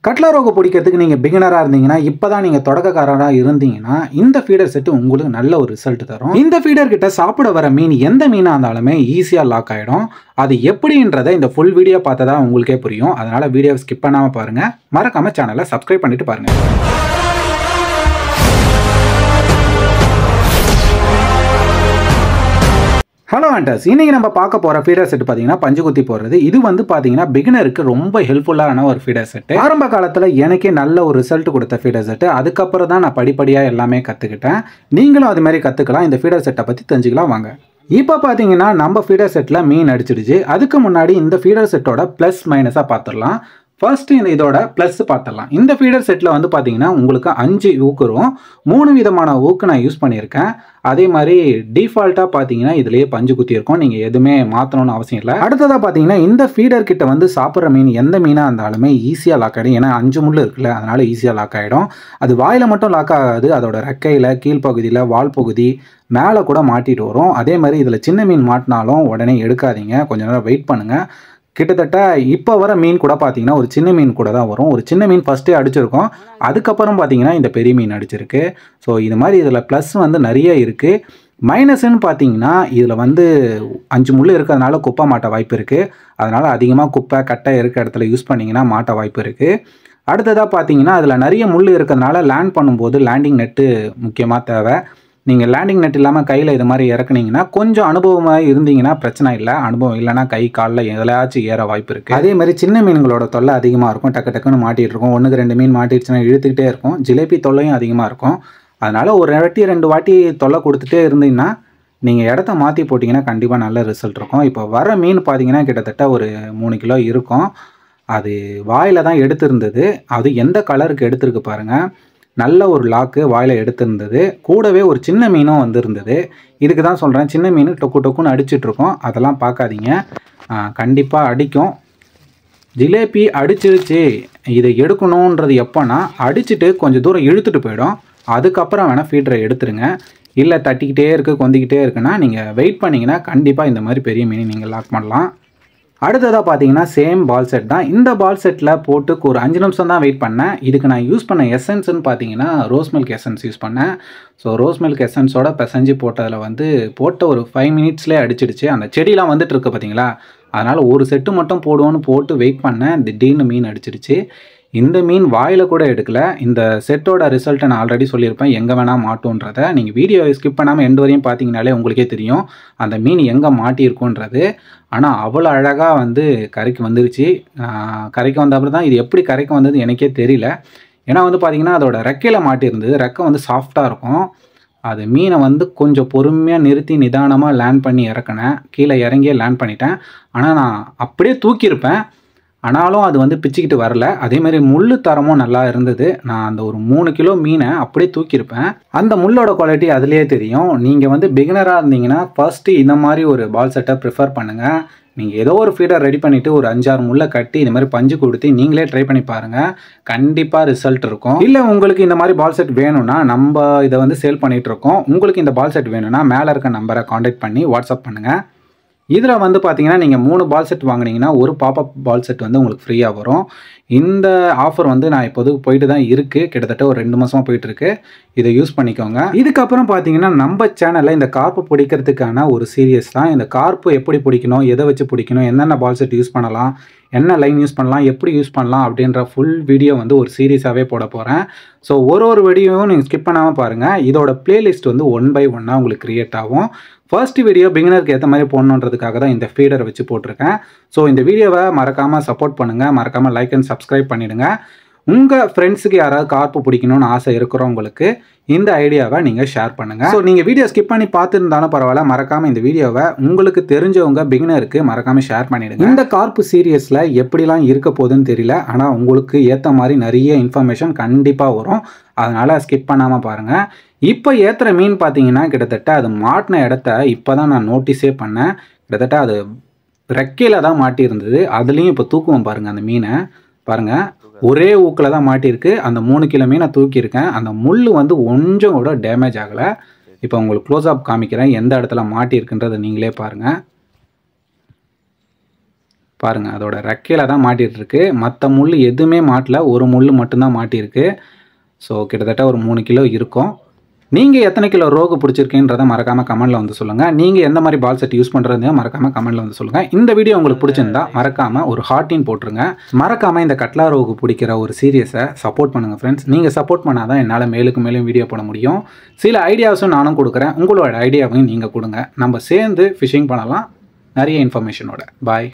கட்லா ரோகு பிடிக்கிறதுக்கு நீங்கள் பிகினராக இருந்தீங்கன்னா, இப்போ தான் நீங்கள் தொடக்கக்காரராக இருந்தீங்கன்னா, இந்த ஃபீடர் செட்டு உங்களுக்கு நல்ல ஒரு ரிசல்ட் தரும். இந்த ஃபீடர் கிட்ட சாப்பிட வர மீன் எந்த மீனாக இருந்தாலுமே ஈஸியாக லாக் ஆகிடும். அது எப்படின்றத இந்த ஃபுல் வீடியோ பார்த்தா தான் உங்களுக்கே புரியும். அதனால் வீடியோவை ஸ்கிப் பண்ணாமல் பாருங்கள். மறக்காமல் சேனலை சப்ஸ்கிரைப் பண்ணிட்டு பாருங்கள். ஹலோ ஹண்டர்ஸ், இன்றைக்கி நம்ம பார்க்க போகிற ஃபீடர் செட் பார்த்தீங்கன்னா பஞ்சு குத்தி போடுறது. இது வந்து பார்த்தீங்கன்னா பிகினருக்கு ரொம்ப ஹெல்ப்ஃபுல்லான ஒரு ஃபீடர் செட்டு. ஆரம்ப காலத்தில் எனக்கே நல்ல ஒரு ரிசல்ட் கொடுத்த ஃபீடர் செட்டு. அதுக்கப்புறம் தான் நான் படிப்படியாக எல்லாமே கற்றுக்கிட்டேன். நீங்களும் அது மாதிரி கற்றுக்கலாம். இந்த ஃபீடர் செட்டை பற்றி தெரிஞ்சுக்கலாம் வாங்க. இப்போ பார்த்தீங்கன்னா நம்ம ஃபீடர் செட்டில் மீன் அடிச்சிடுச்சு. அதுக்கு முன்னாடி இந்த ஃபீடர் செட்டோட ப்ளஸ் மைனஸாக பார்த்துடலாம். ஃபர்ஸ்ட்டு இதோட ப்ளஸ் பார்த்துடலாம். இந்த ஃபீடர் செட்டில் வந்து பார்த்தீங்கன்னா உங்களுக்கு 5 ஊக்கு வரும். 3 விதமான ஊக்கு நான் யூஸ் பண்ணியிருக்கேன். அதே மாதிரி டிஃபால்ட்டாக பார்த்தீங்கன்னா இதுலேயே பஞ்சு குத்தி இருக்கும். நீங்கள் எதுவுமே மாற்றணும்னு அவசியம் இல்லை. அடுத்ததாக பார்த்தீங்கன்னா இந்த ஃபீடர் கிட்ட வந்து சாப்பிட்ற மீன் எந்த மீனாக இருந்தாலுமே ஈஸியாக லாக் ஆகிடும். ஏன்னா 5 முள் இருக்குல்ல, அதனால் ஈஸியாக லாக் ஆகிடும். அது வாயில் மட்டும் லாக் ஆகாது, அதோட ரெக்கையில், கீழ்ப்பகுதியில், வால் பகுதி, மேலே கூட மாட்டிட்டு வரும். அதே மாதிரி இதில் சின்ன மீன் மாட்டினாலும் உடனே எடுக்காதீங்க, கொஞ்ச நேரம் வெயிட் பண்ணுங்கள். கிட்டத்தட்ட இப்போ வர மீன் கூட பார்த்தீங்கன்னா ஒரு சின்ன மீன் கூட தான் வரும். ஒரு சின்ன மீன் ஃபஸ்ட்டே அடிச்சிருக்கோம், அதுக்கப்புறம் பார்த்தீங்கன்னா இந்த பெரிய மீன் அடிச்சிருக்கு. ஸோ இது மாதிரி இதில் ப்ளஸ் வந்து நிறைய இருக்குது. மைனஸ்ன்னு பார்த்தீங்கன்னா இதில் வந்து 5 முள் இருக்கிறதுனால குப்பை மாட்ட வாய்ப்பு இருக்குது. அதனால் அதிகமாக குப்பை கட்டை இருக்க இடத்துல யூஸ் பண்ணிங்கன்னா மாட்ட வாய்ப்பு இருக்குது. அடுத்ததாக பார்த்தீங்கன்னா அதில் நிறைய முள் இருக்கிறதுனால லேண்ட் பண்ணும்போது லேண்டிங் நெட்டு முக்கியமாக தேவை. நீங்கள் லேண்டிங் நெட் இல்லாமல் கையில் இது மாதிரி இறக்குனீங்கன்னா கொஞ்சம் அனுபவமாக இருந்தீங்கன்னா பிரச்சனை இல்லை. அனுபவம் இல்லைனா கை காலில் எதிலாச்சும் ஏற வாய்ப்பு இருக்குது. அதே மாதிரி சின்ன மீன்களோட தொல்லை அதிகமாக இருக்கும். டக்கு டக்குன்னு மாட்டிகிட்டு இருக்கும். 1-2 மீன் மாட்டிடுச்சுன்னா இழுத்துக்கிட்டே இருக்கும். ஜிலேபி தொல்லையும் அதிகமாக இருக்கும். அதனால் ஒரு 2 வாட்டி தொல்லை கொடுத்துட்டே இருந்தீங்கன்னா நீங்கள் இடத்த மாற்றி போட்டிங்கன்னா கண்டிப்பாக நல்ல ரிசல்ட் இருக்கும். இப்போ வர மீன் பார்த்தீங்கன்னா கிட்டத்தட்ட ஒரு 3 கிலோ இருக்கும். அது வாயில் தான் எடுத்திருந்தது. அது எந்த கலருக்கு எடுத்திருக்கு பாருங்கள். நல்ல ஒரு லாக்கு வாயில் எடுத்திருந்தது. கூடவே ஒரு சின்ன மீனும் வந்துருந்தது. இதுக்கு தான் சொல்கிறேன், சின்ன மீன் டொக்கு டொக்குன்னு அடிச்சிட்ருக்கோம். அதெல்லாம் பார்க்காதீங்க, கண்டிப்பாக அடிக்கும். ஜிலேபி அடிச்சிருச்சு, இதை எடுக்கணுன்றது எப்போனா அடிச்சுட்டு கொஞ்சம் தூரம் இழுத்துட்டு போயிடும். அதுக்கப்புறம் வேணால் ஃபீடரை எடுத்துருங்க. இல்லை தட்டிக்கிட்டே இருக்குது, கொந்திக்கிட்டே இருக்குன்னா நீங்கள் வெயிட் பண்ணிங்கன்னா கண்டிப்பாக இந்த மாதிரி பெரிய மீன் நீங்கள் லாக் பண்ணலாம். அடுத்ததாக பார்த்தீங்கன்னா சேம் பால் செட் தான். இந்த பால் செட்டில் போட்டு ஒரு 5 நிமிஷம் தான் வெயிட் பண்ணேன். இதுக்கு நான் யூஸ் பண்ண எசன்ஸ்ன்னு பார்த்தீங்கன்னா ரோஸ் மில்க் எசன்ஸ் யூஸ் பண்ணேன். ஸோ ரோஸ் மில்க் எசன்ஸோட பிசைஞ்சு போட்டதில் வந்து போட்ட ஒரு 5 மினிட்ஸ்லேயே அடிச்சிடுச்சு. அந்த செடியெலாம் வந்துட்டு இருக்கு பார்த்தீங்களா, அதனால் ஒரு செட்டு மட்டும் போடுவோன்னு போட்டு வெயிட் பண்ணேன். திடீர்னு மீன் அடிச்சிடுச்சு. இந்த மீன் வாயில் கூட எடுக்கல. இந்த செட்டோட ரிசல்ட்டை நான் ஆல்ரெடி சொல்லியிருப்பேன், எங்கே வேணால் மாட்டோன்றதை. நீங்கள் வீடியோவை ஸ்கிப் பண்ணாமல் எண்டு வரையும் பார்த்தீங்கனாலே உங்களுக்கே தெரியும் அந்த மீன் எங்கே மாட்டியிருக்குன்றது. ஆனால் அவ்வளோ அழகாக வந்து கரைக்கு வந்துருச்சு. கரைக்கு வந்த அப்புறம் தான் இது எப்படி கரைக்கு வந்தது எனக்கே தெரியல. ஏன்னா வந்து பார்த்திங்கன்னா அதோட ரெக்கையில் மாட்டியிருந்தது. ரெக்கை வந்து சாஃப்டாக இருக்கும். அது மீனை வந்து கொஞ்சம் பொறுமையாக நிறுத்தி நிதானமாக லேண்ட் பண்ணி இறக்குனேன். கீழே இறங்கியே லேண்ட் பண்ணிட்டேன். ஆனால் நான் அப்படியே தூக்கியிருப்பேன், ஆனாலும் அது வந்து பிச்சுக்கிட்டு வரல. அதேமாதிரி முள் தரமும் நல்லா இருந்தது. நான் அந்த ஒரு 3 கிலோ மீனை அப்படியே தூக்கியிருப்பேன். அந்த முள்ளோட குவாலிட்டி அதுலேயே தெரியும். நீங்கள் வந்து பிகினராக இருந்தீங்கன்னா ஃபர்ஸ்ட்டு இந்த மாதிரி ஒரு பால் செட்டை ப்ரிஃபர் பண்ணுங்கள். நீங்கள் ஏதோ ஒரு ஃபீடர் ரெடி பண்ணிவிட்டு ஒரு 5-6 முள்ளை கட்டி இந்த மாதிரி பஞ்சு கொடுத்து நீங்களே ட்ரை பண்ணி பாருங்கள், கண்டிப்பாக ரிசல்ட் இருக்கும். இல்லை உங்களுக்கு இந்த மாதிரி பால் செட் வேணும்னா நம்ம இதை வந்து சேல் பண்ணிகிட்ருக்கோம். உங்களுக்கு இந்த பால் செட் வேணும்னா மேலே இருக்க நம்பரை காண்டாக்ட் பண்ணி வாட்ஸ்அப் பண்ணுங்கள். இதில் வந்து பார்த்தீங்கன்னா நீங்கள் 3 பால் செட் வாங்கினீங்கன்னா ஒரு பாப்பப் பால் செட் வந்து உங்களுக்கு ஃப்ரீயாக வரும். இந்த ஆஃபர் வந்து நான் இப்போதுக்கு போயிட்டு தான் இருக்குது. கிட்டத்தட்ட ஒரு 2 மாதமாக போயிட்டுருக்கு. இதை யூஸ் பண்ணிக்கோங்க. இதுக்கப்புறம் பார்த்தீங்கன்னா நம்ம சேனலில் இந்த கார்ப்பு பிடிக்கிறதுக்கான ஒரு சீரியஸ் தான். இந்த கார்ப்பு எப்படி பிடிக்கணும், எதை வச்சு பிடிக்கணும், என்னென்ன பால் செட் யூஸ் பண்ணலாம், என்ன லைன் யூஸ் பண்ணலாம், எப்படி யூஸ் பண்ணலாம் அப்படின்ற ஃபுல் வீடியோ வந்து ஒரு சீரியஸாகவே போட போகிறேன். ஸோ ஒரு வீடியோவும் நீங்கள் ஸ்கிப் பண்ணாமல் பாருங்கள். இதோட பிளேலிஸ்ட் வந்து 1 by 1 உங்களுக்கு க்ரியேட் ஆகும். ஃபர்ஸ்ட் வீடியோ பிகினருக்கு ஏற்ற மாதிரி போடணுன்றதுக்காக தான் இந்த ஃபீடரை வச்சு போட்டிருக்கேன். ஸோ இந்த வீடியோவை மறக்காமல் சப்போர்ட் பண்ணுங்கள். மறக்காமல் லைக் அண்ட் சப்ஸ்கிரைப் பண்ணிவிடுங்க. உங்கள் ஃப்ரெண்ட்ஸுக்கு யாராவது கார்ப்பு பிடிக்கணும்னு ஆசை இருக்கிறவங்களுக்கு இந்த ஐடியாவை நீங்கள் ஷேர் பண்ணுங்கள். ஸோ நீங்கள் வீடியோ ஸ்கிப் பண்ணி பார்த்துருந்தாலும் பரவாயில்ல, மறக்காமல் இந்த வீடியோவை உங்களுக்கு தெரிஞ்சவங்க பிகினருக்கு மறக்காமல் ஷேர் பண்ணிவிடுங்க. இந்த கார்ப்பு சீரியஸில் எப்படிலாம் இருக்க போகுதுன்னு தெரியல, ஆனால் உங்களுக்கு ஏற்ற மாதிரி நிறைய இன்ஃபர்மேஷன் கண்டிப்பாக வரும். அதனால் ஸ்கிப் பண்ணாமல் பாருங்கள். இப்போ ஏற்றுற மீன் பார்த்தீங்கன்னா கிட்டத்தட்ட அது மாட்டின இடத்த இப்போ தான் நான் நோட்டீஸே பண்ணேன். கிட்டத்தட்ட அது ரெக்கையில் தான் மாட்டியிருந்தது. அதுலேயும் இப்போ தூக்குவோம் பாருங்கள். அந்த மீனை பாருங்கள், ஒரே ஊக்கில் தான் மாட்டியிருக்கு. அந்த 3 கிலோ மீனை தூக்கியிருக்கேன். அந்த முள் வந்து கொஞ்சம் கூட டேமேஜ் ஆகலை. இப்போ உங்களுக்கு க்ளோஸ் அப் காமிக்கிறேன், எந்த இடத்துல மாட்டியிருக்குன்றதை நீங்களே பாருங்கள். பாருங்கள், அதோட ரெக்கையில் தான் மாட்டிகிட்ருக்கு. மற்ற முள் எதுவுமே மாட்டல, ஒரு முள் மட்டும்தான் மாட்டியிருக்கு. ஸோ கிட்டத்தட்ட ஒரு 3 கிலோ இருக்கும். நீங்கள் எத்தனை கிலோ ரோகு பிடிச்சிருக்கீன்றதை மறக்காமல் கமெண்ட்டில் வந்து சொல்லுங்கள். நீங்கள் எந்த மாதிரி பால் செட் யூஸ் பண்ணுறதையோ மறக்காமல் கமெண்ட்டில் வந்து சொல்லுங்கள். இந்த வீடியோ உங்களுக்கு பிடிச்சிருந்தா மறக்காமல் ஒரு ஹார்ட்டின் போட்டுருங்க. மறக்காமல் இந்த கட்லா ரோகு பிடிக்கிற ஒரு சீரியஸை சப்போர்ட் பண்ணுங்கள் ஃப்ரெண்ட்ஸ். நீங்கள் சப்போர்ட் பண்ணால் தான் என்னால் மேலும் வீடியோ போட முடியும். சில ஐடியாஸும் நானும் கொடுக்குறேன், உங்களோட ஐடியாவையும் நீங்கள் கொடுங்க. நம்ம சேர்ந்து ஃபிஷிங் பண்ணலாம் நிறைய இன்ஃபர்மேஷனோட. பாய்.